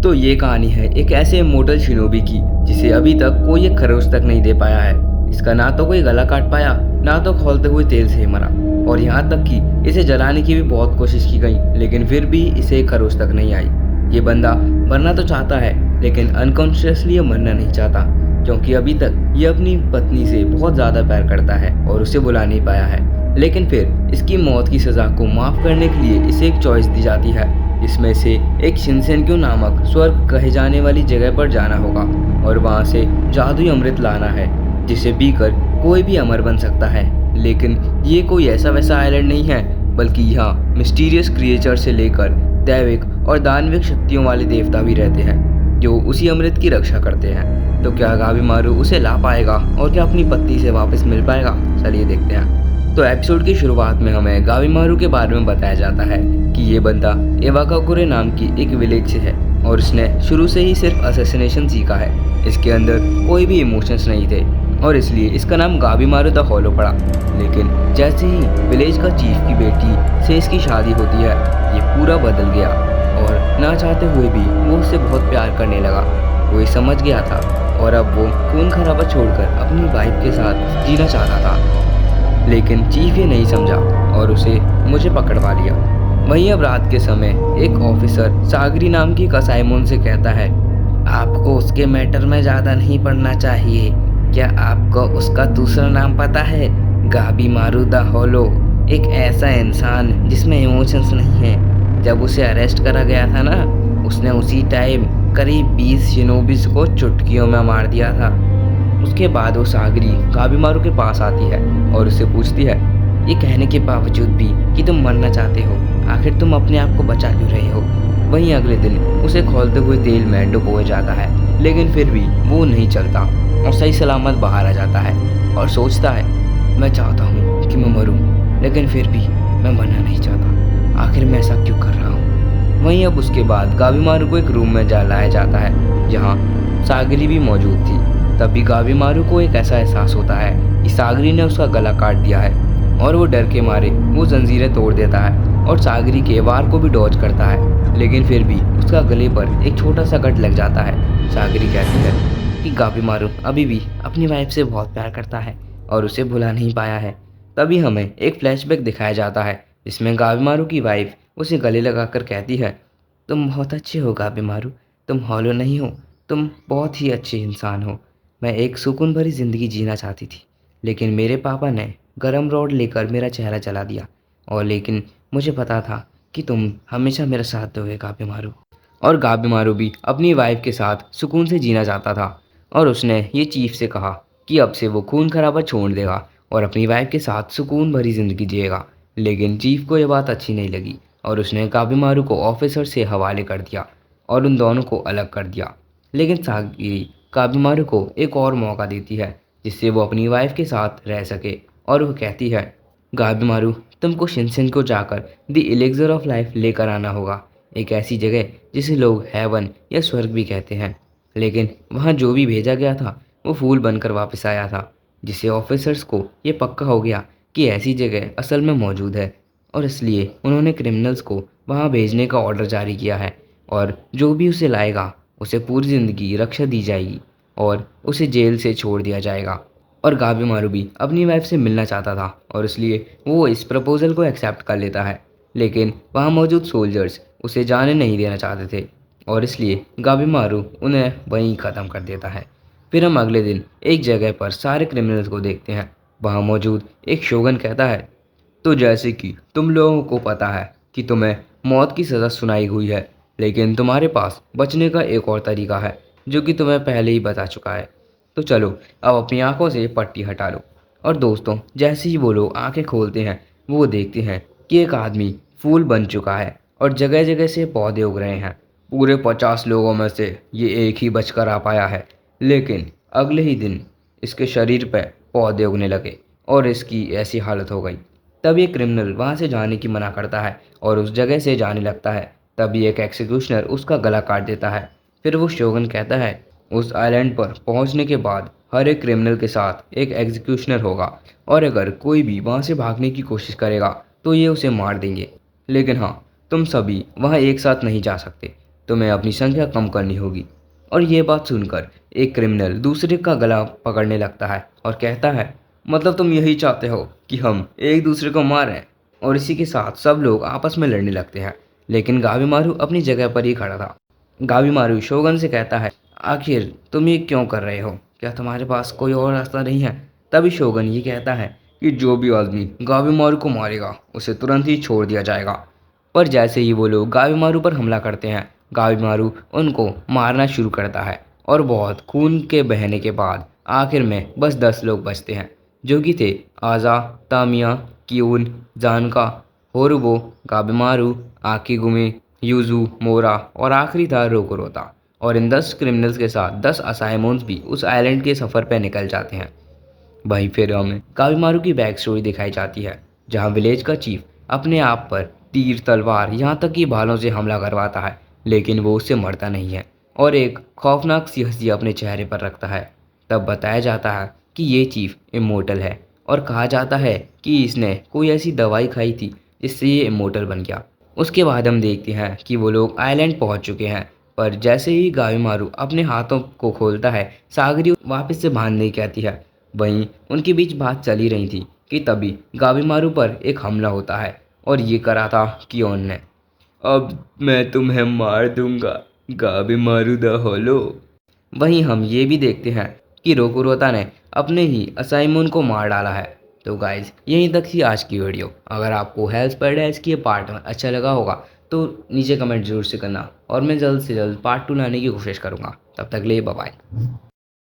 तो ये कहानी है एक ऐसे मोटल शिनोबी की जिसे अभी तक कोई एक खरोच तक नहीं दे पाया है। इसका ना तो कोई गला काट पाया, ना तो खौलते हुए तेल से मरा, और यहाँ तक कि इसे जलाने की भी बहुत कोशिश की गई, लेकिन फिर भी इसे एक खरोच तक नहीं आई। ये बंदा मरना तो चाहता है, लेकिन अनकॉन्शियसली ये मरना नहीं चाहता, क्योंकि अभी तक ये अपनी पत्नी से बहुत ज़्यादा प्यार करता है और उसे बुला नहीं पाया है। लेकिन फिर इसकी मौत की सज़ा को माफ़ करने के लिए इसे एक चॉइस दी जाती है, जिसमें से एक शिनसेनक्यो नामक स्वर्ग कहे जाने वाली जगह पर जाना होगा और वहां से जादुई अमृत लाना है, जिसे पीकर कोई भी अमर बन सकता है। लेकिन ये कोई ऐसा वैसा आइलैंड नहीं है, बल्कि यहाँ मिस्टीरियस क्रिएचर से लेकर दैविक और दानविक शक्तियों वाले देवता भी रहते हैं, जो उसी अमृत की रक्षा करते हैं। तो क्या गाबीमारू उसे ला पाएगा और क्या अपनी पत्नी से वापस मिल पाएगा? चलिए देखते हैं। तो एपिसोड की शुरुआत में हमें गाबीमारू के बारे में बताया जाता है कि ये बंदा इवाकाकुरे नाम की एक विलेज से है और इसने शुरू से ही सिर्फ असैसिनेशन सीखा है। इसके अंदर कोई भी इमोशंस नहीं थे और इसलिए इसका नाम गाबीमारू द हॉलो पड़ा। लेकिन जैसे ही विलेज का चीफ की बेटी से इसकी शादी होती है, ये पूरा बदल गया और ना चाहते हुए भी वो उससे बहुत प्यार करने लगा। वो ये समझ गया था और अब वो खून खराबा छोड़कर अपनी वाइफ के साथ जीना चाहता था। लेकिन चीफ ये नहीं समझा और उसे मुझे पकड़वा लिया। वहीं अब रात के समय एक ऑफिसर सागरी नाम की कसाईमोन से कहता है, आपको उसके मैटर में ज़्यादा नहीं पढ़ना चाहिए। क्या आपको उसका दूसरा नाम पता है? गाबीमारू द हॉलो, एक ऐसा इंसान जिसमें इमोशंस नहीं है। जब उसे अरेस्ट करा गया था ना, उसने उसी टाइम करीब 20 शिनोबिस को चुटकियों में मार दिया था। उसके बाद वो सागरी गाबीमारू के पास आती है और उससे पूछती है, ये कहने के बावजूद भी कि तुम मरना चाहते हो, आखिर तुम अपने आप को बचा क्यों रहे हो? वहीं अगले दिन उसे खौलते हुए तेल में डुबोया जाता है, लेकिन फिर भी वो नहीं चलता और सही सलामत बाहर आ जाता है और सोचता है, मैं चाहता हूँ कि मैं मरूँ, लेकिन फिर भी मैं मरना नहीं चाहता। आखिर मैं ऐसा क्यों कर रहा हूँ? वहीं अब उसके बाद गाबीमारू को एक रूम में लाया जाता है जहाँ सागरी भी मौजूद थी। तभी गाबीमारू को एक ऐसा एहसास होता है कि सागरी ने उसका गला काट दिया है और वो डर के मारे वो जंजीरें तोड़ देता है और सागरी के वार को भी डॉज करता है, लेकिन फिर भी उसका गले पर एक छोटा सा कट लग जाता है। सागरी कहती है कि गाबीमारू अभी भी अपनी वाइफ से बहुत प्यार करता है और उसे भुला नहीं पाया है। तभी हमें एक फ्लैशबैक दिखाया जाता है जिसमें गाबीमारू की वाइफ उसे गले लगाकर कहती है, तुम बहुत अच्छे हो गाबीमारू, तुम हॉलो नहीं हो, तुम बहुत ही अच्छे इंसान हो। मैं एक सुकून भरी ज़िंदगी जीना चाहती थी, लेकिन मेरे पापा ने गरम रॉड लेकर मेरा चेहरा जला दिया, और लेकिन मुझे पता था कि तुम हमेशा मेरा साथ दोगे गाबीमारू। और गाबीमारू भी अपनी वाइफ के साथ सुकून से जीना चाहता था और उसने ये चीफ से कहा कि अब से वो खून खराबा छोड़ देगा और अपनी वाइफ के साथ सुकून भरी ज़िंदगी जिएगा। लेकिन चीफ को यह बात अच्छी नहीं लगी और उसने गाबीमारू को ऑफिसर से हवाले कर दिया और उन दोनों को अलग कर दिया। लेकिन सागरी गाबीमारू को एक और मौका देती है जिससे वो अपनी वाइफ के साथ रह सके, और वो कहती है, गाबीमारू तुमको शिनसेन को जाकर द एलिक्सर ऑफ लाइफ लेकर आना होगा, एक ऐसी जगह जिसे लोग हेवन या स्वर्ग भी कहते हैं। लेकिन वहाँ जो भी भेजा गया था वो फूल बनकर वापस आया था, जिससे ऑफिसर्स को ये पक्का हो गया कि ऐसी जगह असल में मौजूद है, और इसलिए उन्होंने क्रिमिनल्स को वहाँ भेजने का ऑर्डर जारी किया है और जो भी उसे लाएगा उसे पूरी ज़िंदगी रक्षा दी जाएगी और उसे जेल से छोड़ दिया जाएगा। और गाबीमारू भी अपनी वाइफ से मिलना चाहता था और इसलिए वो इस प्रपोज़ल को एक्सेप्ट कर लेता है, लेकिन वहाँ मौजूद सोल्जर्स उसे जाने नहीं देना चाहते थे और इसलिए गाबीमारू उन्हें वहीं ख़त्म कर देता है। फिर हम अगले दिन एक जगह पर सारे क्रिमिनल्स को देखते हैं। वहाँ मौजूद एक शोगन कहता है, तो जैसे कि तुम लोगों को पता है कि तुम्हें मौत की सज़ा सुनाई हुई है, लेकिन तुम्हारे पास बचने का एक और तरीका है जो कि तुम्हें पहले ही बता चुका है। तो चलो अब अपनी आंखों से पट्टी हटा लो। और दोस्तों, जैसे ही वो लोग आंखें खोलते हैं वो देखते हैं कि एक आदमी फूल बन चुका है और जगह जगह से पौधे उग रहे हैं। पूरे 50 लोगों में से ये एक ही बचकर आ पाया है, लेकिन अगले ही दिन इसके शरीर पर पौधे उगने लगे और इसकी ऐसी हालत हो गई। तब ये क्रिमिनल वहाँ से जाने की मना करता है और उस जगह से जाने लगता है। तभी एक एग्जीक्यूशनर उसका गला काट देता है। फिर वो शोगन कहता है, उस आइलैंड पर पहुंचने के बाद हर एक क्रिमिनल के साथ एक एग्जीक्यूशनर होगा और अगर कोई भी वहां से भागने की कोशिश करेगा तो ये उसे मार देंगे। लेकिन हाँ, तुम सभी वहां एक साथ नहीं जा सकते, तुम्हें अपनी संख्या कम करनी होगी। और ये बात सुनकर एक क्रिमिनल दूसरे का गला पकड़ने लगता है और कहता है, मतलब तुम यही चाहते हो कि हम एक दूसरे को मारें। और इसी के साथ सब लोग आपस में लड़ने लगते हैं, लेकिन गाविमारू अपनी जगह पर ही खड़ा था। गाविमारू शोगन से कहता है, आखिर तुम ये क्यों कर रहे हो? क्या तुम्हारे पास कोई और रास्ता नहीं है? तभी शोगन ये कहता है कि जो भी आदमी गाविमारू को मारेगा उसे तुरंत ही छोड़ दिया जाएगा। पर जैसे ही वो लोग गाविमारू पर हमला करते हैं, गाविमारू उनको मारना शुरू करता है और बहुत खून के बहने के बाद आखिर में बस 10 लोग बचते हैं, जो कि थे आज़ा, तामिया, क्यून, जानका, होरुबो, गाबिमारू, आकिगुमे, यूजू, मोरा और आखिरी था रोकोरोता। और इन 10 क्रिमिनल्स के साथ 10 असाइमोन्स भी उस आइलैंड के सफ़र पर निकल जाते हैं। वहीं फिर हमें काबिमारू की बैक स्टोरी दिखाई जाती है, जहां विलेज का चीफ अपने आप पर तीर, तलवार, यहाँ तक कि भालों से हमला करवाता है, लेकिन वो उससे मरता नहीं है और एक खौफनाक सी हंसी अपने चेहरे पर रखता है। तब बताया जाता है कि ये चीफ इमोर्टल है और कहा जाता है कि इसने कोई ऐसी दवाई खाई थी जिससे ये इमोर्टल बन गया। उसके बाद हम देखते हैं कि वो लोग आइलैंड पहुंच चुके हैं, पर जैसे ही गाविमारू अपने हाथों को खोलता है, सागरी वापस से बांधने कहती है। वहीं उनके बीच बात चली रही थी कि तभी गाविमारू पर एक हमला होता है और ये करा था कियोन ने। अब मैं तुम्हें मार दूंगा, गाविमारू द होलो। वहीं हम ये भी देखते हैं कि रोकुरोता ने अपने ही असाइमोन को मार डाला है। तो गाइज यहीं तक थी आज की वीडियो। अगर आपको हेल्थ पर डेज की ये पार्ट अच्छा लगा होगा तो नीचे कमेंट जरूर से करना और मैं जल्द से जल्द पार्ट 2 लाने की कोशिश करूँगा। तब तक लिए बाय बाय।